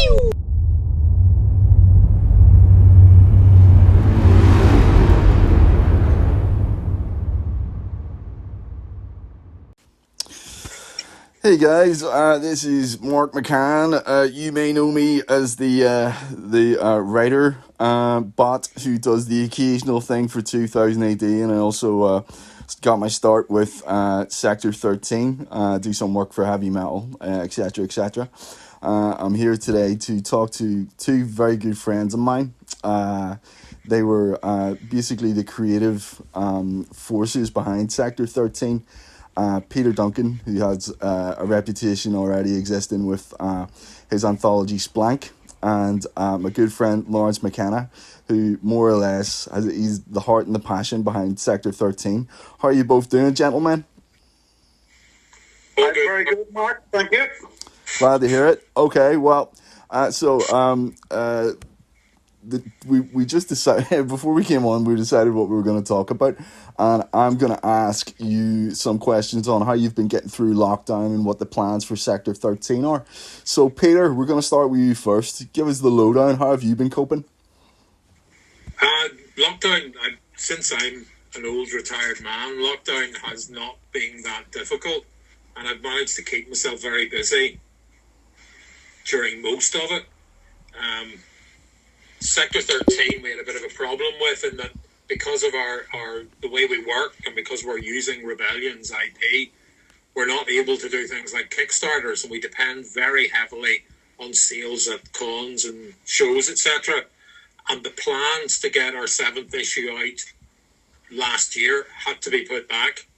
Hey guys, this is Mark McCann. You may know me as the writer bot who does the occasional thing for 2000 AD, and I also got my start with Sector 13. Do some work for heavy metal, etc., etc. I'm here today to talk to two very good friends of mine. They were basically the creative forces behind Sector 13. Peter Duncan, who has a reputation already existing with his anthology Splank, and my good friend Laurence Mckenna, who more or less he's the heart and the passion behind Sector 13. How are you both doing, gentlemen? I'm very good, Mark. Thank you. Glad to hear it. Okay, well, we just decided before we came on, we decided what we were going to talk about, and I'm going to ask you some questions on how you've been getting through lockdown and what the plans for Sector 13 are. So Peter, we're going to start with you first. Give us the lowdown. How have you been coping? Lockdown, since I'm an old retired man, lockdown has not been that difficult, and I've managed to keep myself very busy during most of it. Sector 13 we had a bit of a problem with, in that because of our the way we work and because we're using Rebellion's IP, we're not able to do things like Kickstarters, and we depend very heavily on sales at cons and shows, etc. And the plans to get our 7th issue out last year had to be put back.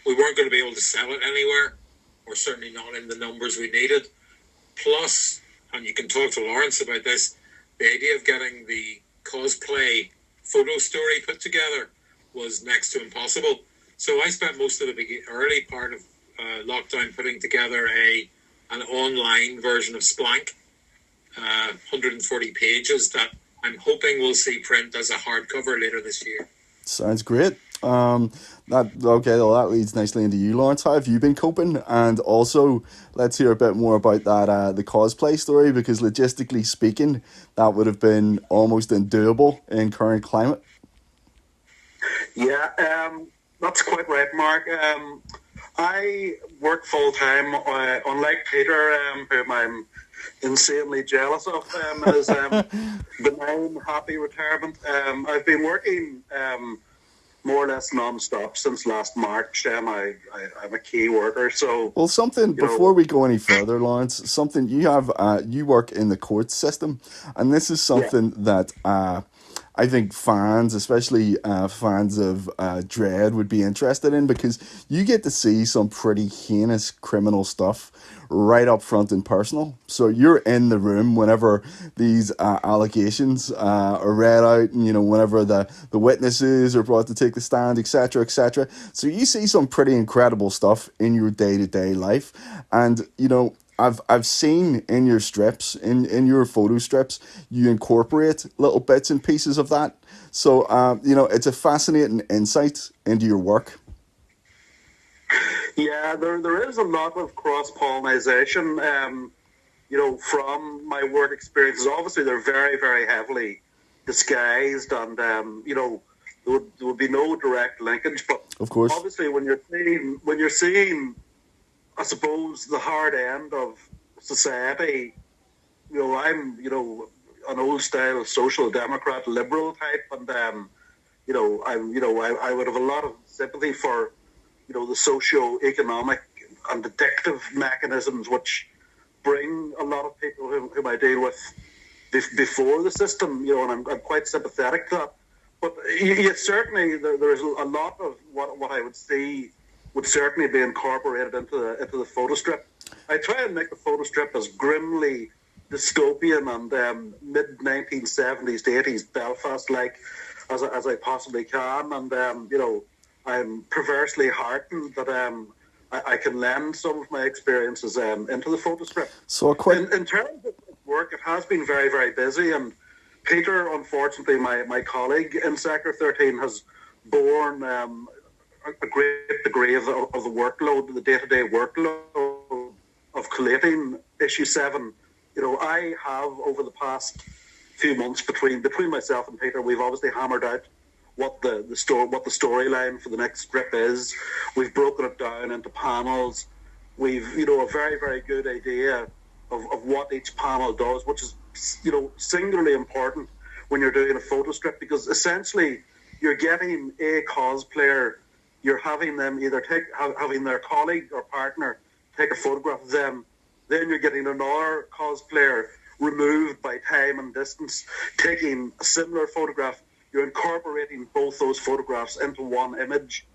We weren't going to be able to sell it anywhere, or certainly not in the numbers we needed. Plus, and you can talk to Laurence about this, the idea of getting the cosplay photo story put together was next to impossible. So I spent most of the early part of lockdown putting together an online version of Splank, 140 pages, that I'm hoping we'll see print as a hardcover later this year. Sounds great. That leads nicely into you, Laurence. How have you been coping? And also, let's hear a bit more about that the cosplay story, because logistically speaking, that would have been almost undoable in current climate. Yeah, that's quite right, Mark. I work full time, unlike Peter, whom I'm insanely jealous of, his benign, happy retirement. I've been working more or less non-stop since last March. I'm a key worker, so... Well, before we go any further, Laurence, something you have, you work in the court system, and this is something that I think fans, especially fans of Dread, would be interested in, because you get to see some pretty heinous criminal stuff right up front and personal. So you're in the room whenever these allegations are read out, and whenever the witnesses are brought to take the stand, etc., etc. So you see some pretty incredible stuff in your day-to-day life, and I've seen in your strips, in your photo strips, you incorporate little bits and pieces of that. So it's a fascinating insight into your work. Yeah, there is a lot of cross-pollination, from my work experiences. Obviously, they're very, very heavily disguised, and, there would be no direct linkage. But of course, obviously, when you're seeing, I suppose, the hard end of society, I'm, an old-style social democrat, liberal type, and, I would have a lot of sympathy for the socio-economic and addictive mechanisms which bring a lot of people whom I deal with before the system, and I'm quite sympathetic to that. But certainly there's a lot of what I would see would certainly be incorporated into the photo strip. I try and make the photo strip as grimly dystopian and mid-1970s to 80s Belfast-like as I possibly can, and I'm perversely heartened that I can lend some of my experiences into the photo strip. So in terms of work, it has been very, very busy, and Peter, unfortunately, my colleague in Sector 13, has borne a great degree of the workload, the day-to-day workload of collating issue 7 I have over the past few months between myself and Peter, we've obviously hammered out what the storyline for the next strip is. We've broken it down into panels. We've a very, very good idea of what each panel does, which is singularly important when you're doing a photo strip, because essentially you're getting a cosplayer, you're having them either having their colleague or partner take a photograph of them, then you're getting another cosplayer removed by time and distance taking a similar photograph. You're incorporating both those photographs into one image.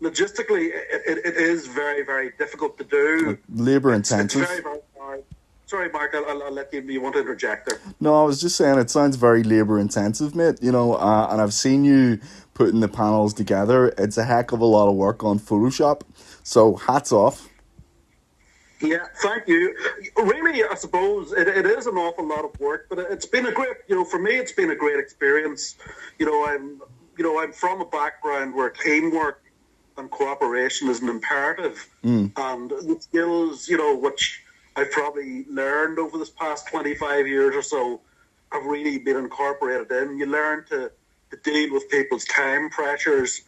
Logistically, it is very, very difficult to do. Labor It's intensive. very, very hard. Sorry, Mark, I'll let you want to interject there. No, I was just saying it sounds very labor intensive, mate. And I've seen you putting the panels together. It's a heck of a lot of work on Photoshop. So hats off. Yeah, thank you. Really, I suppose it is an awful lot of work, but it's been a great, for me, it's been a great experience. I'm from a background where teamwork and cooperation is an imperative, and the skills, which I've probably learned over this past 25 years or so, have really been incorporated in. You learn to deal with people's time pressures,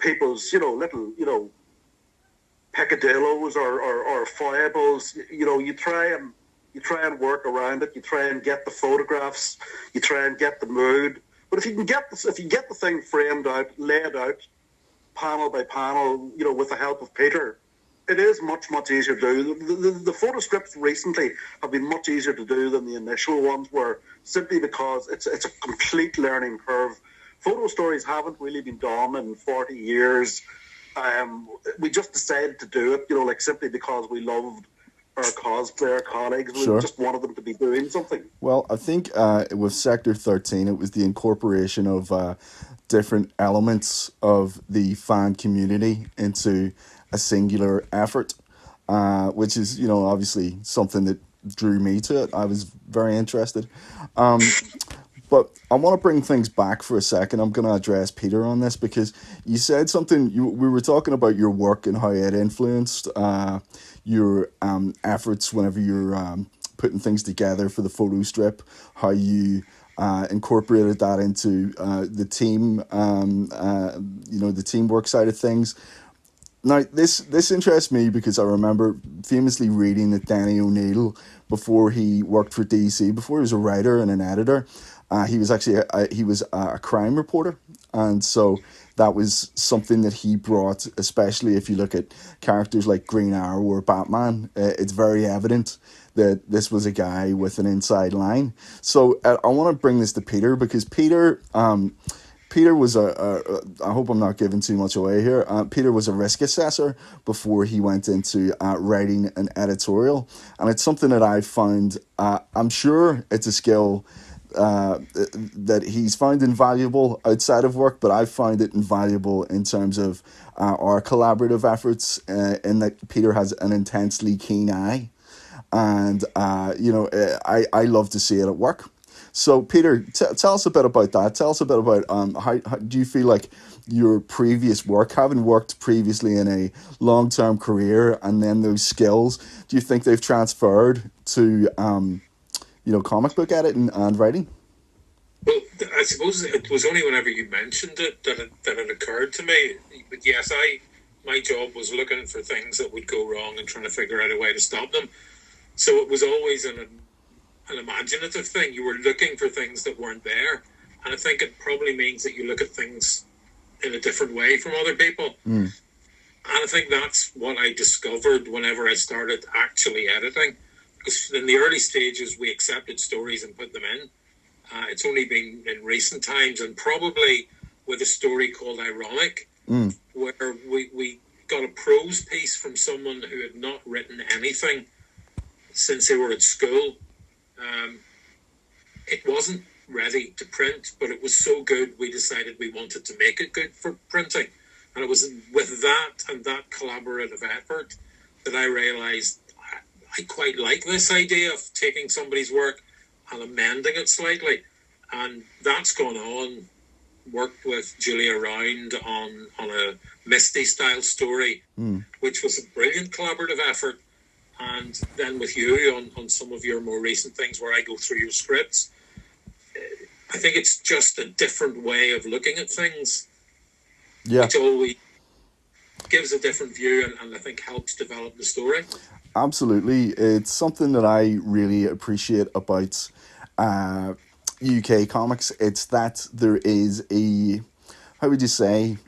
people's, little, peccadillos or foibles. You try and work around it. You try and get the photographs. You try and get the mood. But if you get the thing framed out, laid out, panel by panel, with the help of Peter, it is much, much easier to do. The photo strips recently have been much easier to do than the initial ones were, simply because it's a complete learning curve. Photo stories haven't really been done in 40 years. We just decided to do it, simply because we loved our cosplayer colleagues. Sure. We just wanted them to be doing something. Well, I think with Sector 13, it was the incorporation of different elements of the fan community into a singular effort, which is, obviously something that drew me to it. I was very interested. But I want to bring things back for a second. I'm going to address Peter on this because you said something. We were talking about your work and how it influenced your efforts whenever you're putting things together for the photo strip. How you incorporated that into the team, the teamwork side of things. Now, this interests me because I remember famously reading that Danny O'Neill, before he worked for DC, before he was a writer and an editor, he was actually a crime reporter, and so that was something that he brought. Especially if you look at characters like Green Arrow or Batman, it's very evident that this was a guy with an inside line. So I want to bring this to Peter because Peter was I hope I'm not giving too much away here. Peter was a risk assessor before he went into writing an editorial, and it's something that I found. I'm sure it's a skill that he's found invaluable outside of work, but I find it invaluable in terms of our collaborative efforts. In that Peter has an intensely keen eye, and I love to see it at work. So, Peter, tell us a bit about that. Tell us a bit about how do you feel like your previous work, having worked previously in a long-term career, and then those skills, do you think they've transferred to, comic book editing and writing? Well, I suppose it was only whenever you mentioned it that it occurred to me. But yes, my job was looking for things that would go wrong and trying to figure out a way to stop them. So it was always an imaginative thing. You were looking for things that weren't there, and I think it probably means that you look at things in a different way from other people. And I think that's what I discovered whenever I started actually editing, because in the early stages we accepted stories and put them in. It's only been in recent times, and probably with a story called Ironic, where we got a prose piece from someone who had not written anything since they were at school. It wasn't ready to print, but it was so good we decided we wanted to make it good for printing. And it was with that and that collaborative effort that I realized I quite like this idea of taking somebody's work and amending it slightly. And that's gone on. Worked with Julia Round on a Misty style story, which was a brilliant collaborative effort. and then with you on some of your more recent things where I go through your scripts, I think it's just a different way of looking at things, Yeah, which always gives a different view and I think helps develop the story. absolutely. It's something that I really appreciate about uh, UK comics. It's that there is a, how would you say,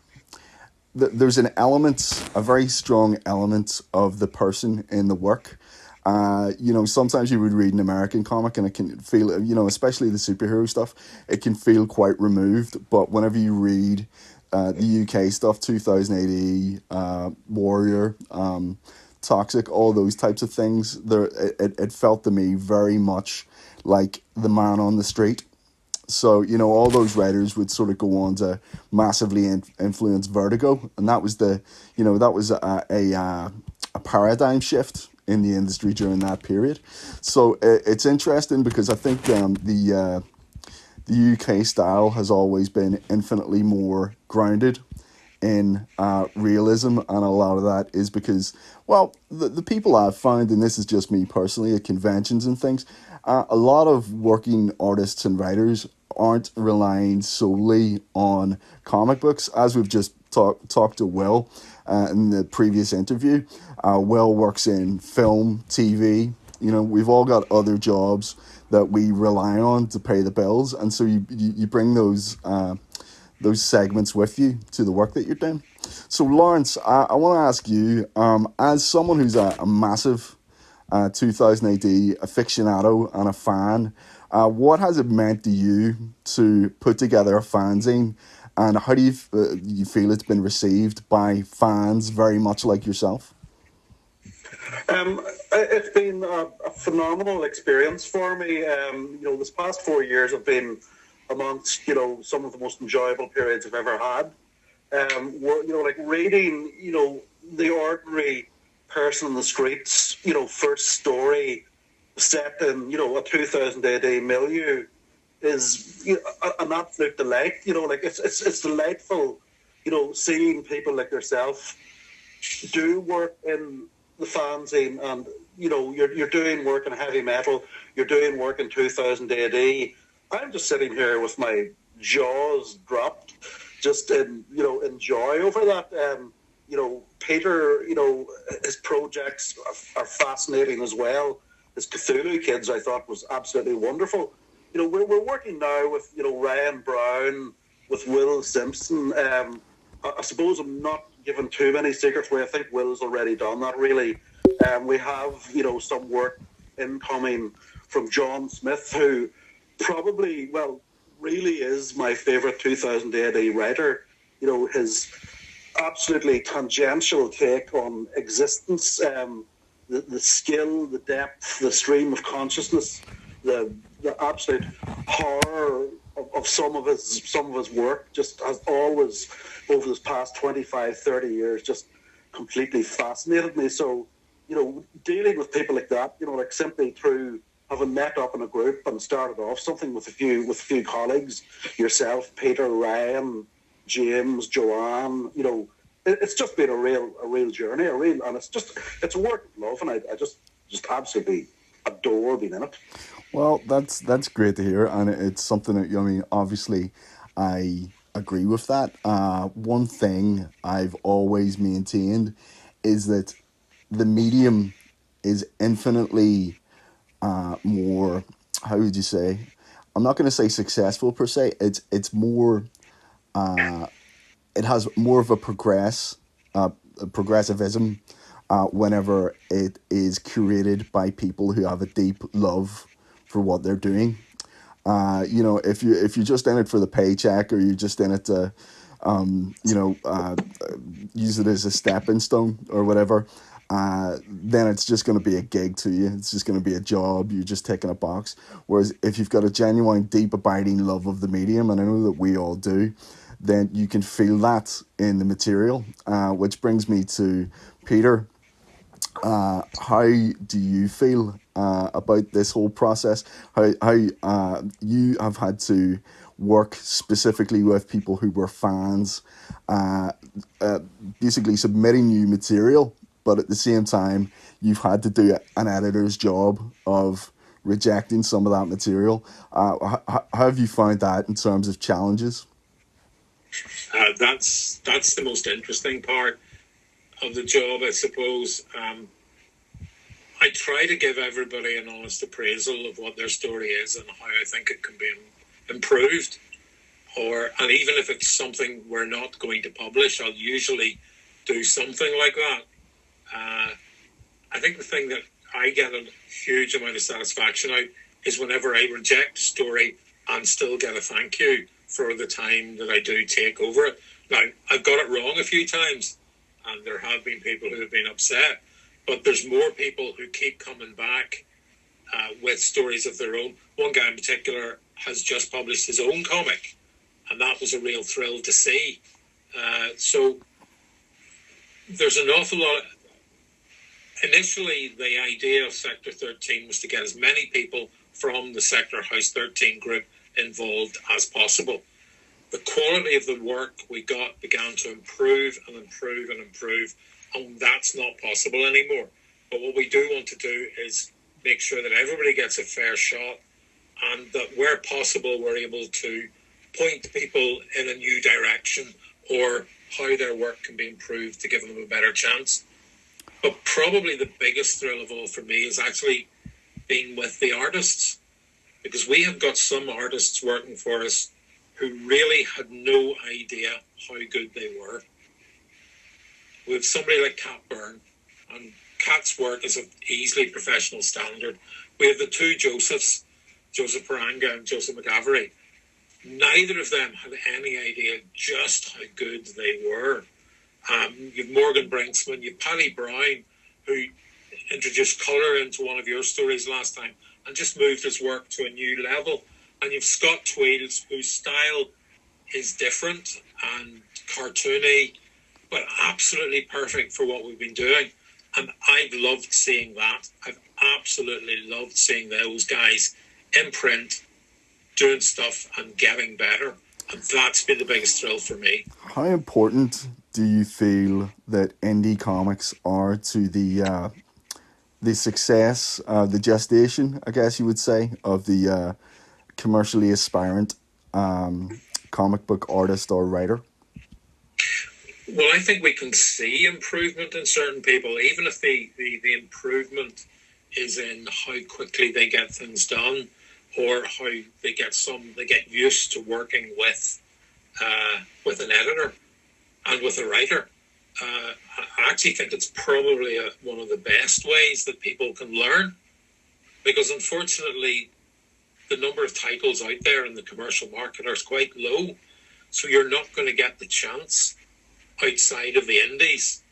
there's an element, a very strong element of the person in the work. Sometimes you would read an American comic and it can feel, especially the superhero stuff, it can feel quite removed. But whenever you read the UK stuff, 2000 AD, Warrior, Toxic, all those types of things, it felt to me very much like the man on the street. So, all those writers would sort of go on to massively influence Vertigo, and that was a paradigm shift in the industry during that period. So it's interesting because I think the UK style has always been infinitely more grounded in realism, and a lot of that is because, well, the people I've found, and this is just me personally, at conventions and things, a lot of working artists and writers aren't relying solely on comic books, as we've just talked to Will in the previous interview. Will works in film, TV. We've all got other jobs that we rely on to pay the bills, and so you bring those segments with you to the work that you're doing. So, Lawrence, I want to ask you, as someone who's a massive 2000 AD aficionado and a fan, what has it meant to you to put together a fanzine, and how do you feel it's been received by fans very much like yourself? It's been a phenomenal experience for me. This past 4 years have been amongst, some of the most enjoyable periods I've ever had. Like reading, the ordinary person in the streets, first story set in, a 2000 AD milieu is an absolute delight. It's delightful, seeing people like yourself do work in the fanzine, and you're doing work in heavy metal, you're doing work in 2000 AD. I'm just sitting here with my jaws dropped, just in joy over that. Peter, his projects are fascinating as well. His Cthulhu Kids, I thought, was absolutely wonderful. We're working now with Ryan Brown, with Will Simpson. I suppose I'm not giving too many secrets away. I think Will's already done that, really. We have, some work incoming from John Smith, who probably, really is my favourite 2000 AD writer. His absolutely tangential take on existence, the skill, the depth, the stream of consciousness, the absolute horror of some of his work just has always, over this past 25, 30 years, just completely fascinated me. So, dealing with people like that, like simply through having met up in a group and started off something with a few colleagues, yourself, Peter, Ryan, James, Joanne, it's just been a real journey, and it's a work of love, and I just absolutely adore being in it. Well, that's great to hear, and it's something that obviously, I agree with that. One thing I've always maintained is that the medium is infinitely more. How would you say? I'm not going to say successful per se. It's more. It has more of a progressivism whenever it is curated by people who have a deep love for what they're doing. If you're just in it for the paycheck, or you're just in it to, use it as a stepping stone or whatever, then it's just going to be a gig to you. It's just going to be a job. You're just ticking a box. Whereas if you've got a genuine, deep, abiding love of the medium, and I know that we all do, then you can feel that in the material. Which brings me to Peter. How do you feel about this whole process? How you have had to work specifically with people who were fans, basically submitting you material but at the same time, you've had to do an editor's job of rejecting some of that material. How have you found that in terms of challenges? That's the most interesting part of the job, I suppose. I try to give everybody an honest appraisal of what their story is and how I think it can be improved. And even if it's something we're not going to publish, I'll usually do something like that. I think the thing that I get a huge amount of satisfaction out is whenever I reject a story and still get a thank you for the time that I do take over it. Now, I've got it wrong a few times, and there have been people who have been upset, but there's more people who keep coming back with stories of their own. One guy in particular has just published his own comic, and that was a real thrill to see. So there's an awful lot. Initially, the idea of Sector 13 was to get as many people from the Sector House 13 group involved as possible. The quality of the work we got began to improve and improve and improve, and that's not possible anymore. But what we do want to do is make sure that everybody gets a fair shot, and that where possible we're able to point people in a new direction or how their work can be improved to give them a better chance. But probably the biggest thrill of all for me is actually being with the artists, because we have got some artists working for us who really had no idea how good they were. We have somebody like Cat Byrne, and Cat's work is of easily professional standard. We have the two Josephs, Joseph Paranga and Joseph McAvery. Neither of them had any idea just how good they were. You've Morgan Brinksman, you've Paddy Brown, who introduced colour into one of your stories last time and just moved his work to a new level. And you've Scott Tweels, whose style is different and cartoony, but absolutely perfect for what we've been doing. And I've loved seeing that. I've absolutely loved seeing those guys in print, doing stuff and getting better. And that's been the biggest thrill for me. How important do you feel that indie comics are to the success, the gestation, I guess you would say, of the commercially aspirant comic book artist or writer? Well, I think we can see improvement in certain people, even if the improvement is in how quickly they get things done, or how they get used to working with an editor and with a writer. I actually think it's probably one of the best ways that people can learn, because unfortunately the number of titles out there in the commercial market are quite low, so you're not going to get the chance outside of the indies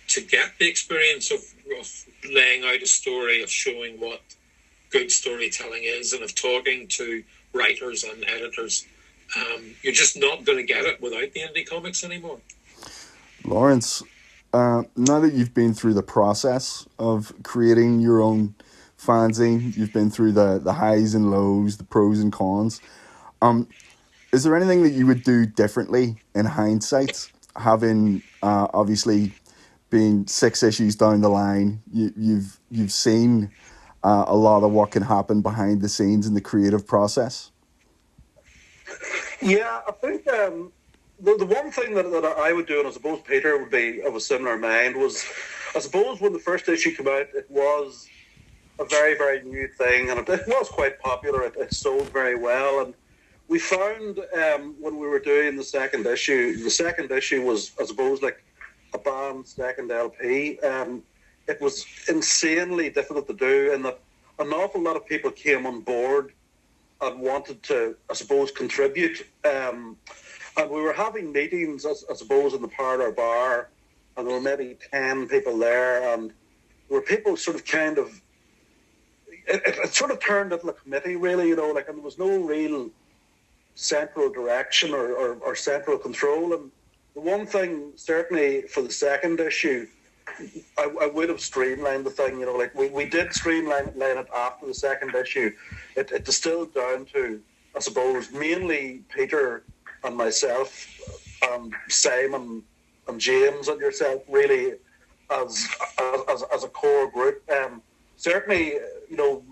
to get the experience of laying out a story, of showing what good storytelling is, and of talking to writers and editors. You're just not going to get it without the indie comics anymore. Laurence, now that you've been through the process of creating your own fanzine, you've been through the highs and lows, the pros and cons, is there anything that you would do differently in hindsight, having obviously been 6 issues down the line? You've seen a lot of what can happen behind the scenes in the creative process. Yeah, I think the one thing that I would do, and I suppose Peter would be of a similar mind, was, I suppose when the first issue came out, it was a very, very new thing, and it was quite popular. It sold very well, and we found when we were doing the second issue was, I suppose, like a band second LP. It was insanely difficult to do, and that an awful lot of people came on board and wanted to, I suppose, contribute. And we were having meetings, I suppose, in the parlour bar, and there were maybe 10 people there, and there were people sort of kind of, it sort of turned into a committee, really, and there was no real central direction or central control. And the one thing, certainly for the second issue, I would have streamlined the thing, we did streamline it after the second issue. It distilled down to, I suppose, mainly Peter and myself and Simon and James and yourself really as as a core group. Certainly,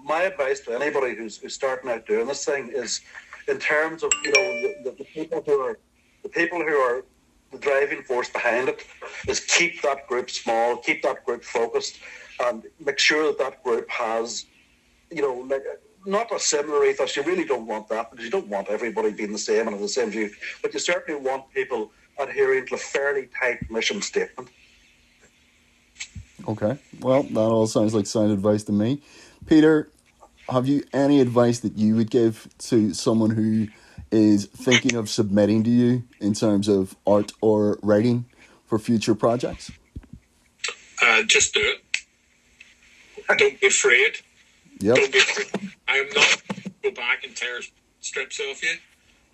my advice to anybody who's starting out doing this thing is, in terms of the people who are the driving force behind it, is keep that group small, keep that group focused, and make sure that that group has like not a similar ethos. You really don't want that, because you don't want everybody being the same and have the same view. But you certainly want people adhering to a fairly tight mission statement. Okay. Well, that all sounds like sound advice to me. Peter, have you any advice that you would give to someone who is thinking of submitting to you in terms of art or writing for future projects? Just do it. Don't be afraid. Yep. Don't be afraid. I am not going to go back and tear strips off you.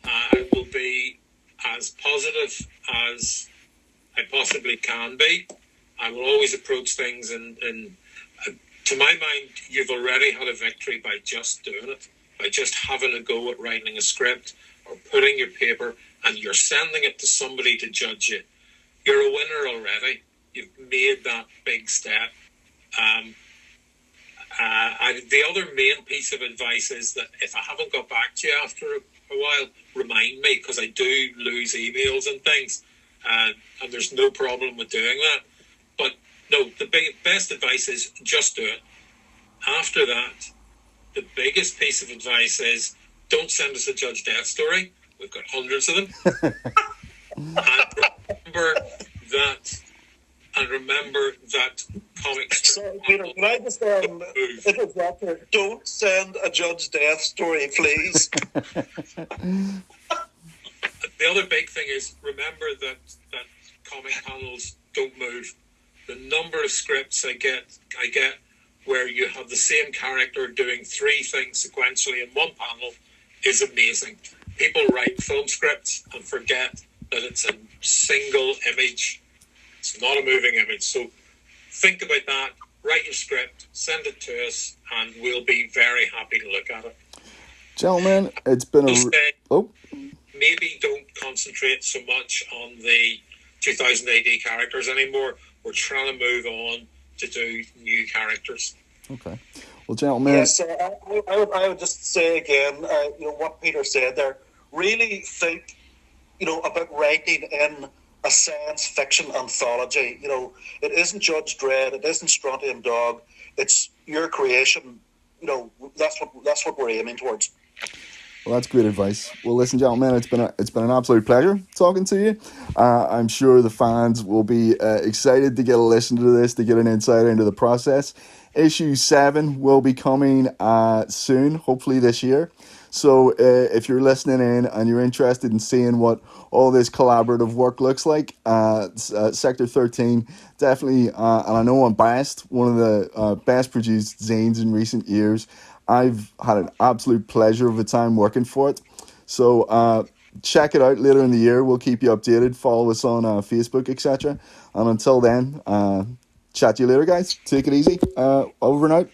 I will be as positive as I possibly can be. I will always approach things, and to my mind, you've already had a victory by just doing it, by just having a go at writing a script or putting your paper, and you're sending it to somebody to judge you. You're a winner already. You've made that big step. The other main piece of advice is that if I haven't got back to you after a while, remind me, because I do lose emails and things, and there's no problem with doing that. But no, the best advice is just do it. After that, the biggest piece of advice is don't send us a Judge Death story. We've got hundreds of them. And remember that comics. So, Peter, can I just interrupt here? Don't send a Judge Death story, please. The other big thing is remember that comic panels don't move. The number of scripts I get where you have the same character doing 3 things sequentially in one panel is amazing. People write film scripts and forget that it's a single image. It's not a moving image. So think about that, write your script, send it to us, and we'll be very happy to look at it. Gentlemen, it's been Maybe don't concentrate so much on the 2000 AD characters anymore. We're trying to move on to do new characters. Okay. Well, gentlemen. Yes, I would just say again, what Peter said there. Really think, about writing in a science fiction anthology. It isn't Judge Dredd. It isn't Strontium Dog. It's your creation. That's what we're aiming towards. Well, that's great advice. Well, listen, gentlemen, it's been an absolute pleasure talking to you. I'm sure the fans will be excited to get a listen to this, to get an insight into the process. Issue 7 will be coming soon, hopefully this year. So if you're listening in and you're interested in seeing what all this collaborative work looks like, Sector 13 definitely, and I know I'm biased, one of the best produced zines in recent years. I've had an absolute pleasure of a time working for it. So check it out later in the year. We'll keep you updated. Follow us on Facebook, etc. And until then, chat to you later, guys. Take it easy. Over and out.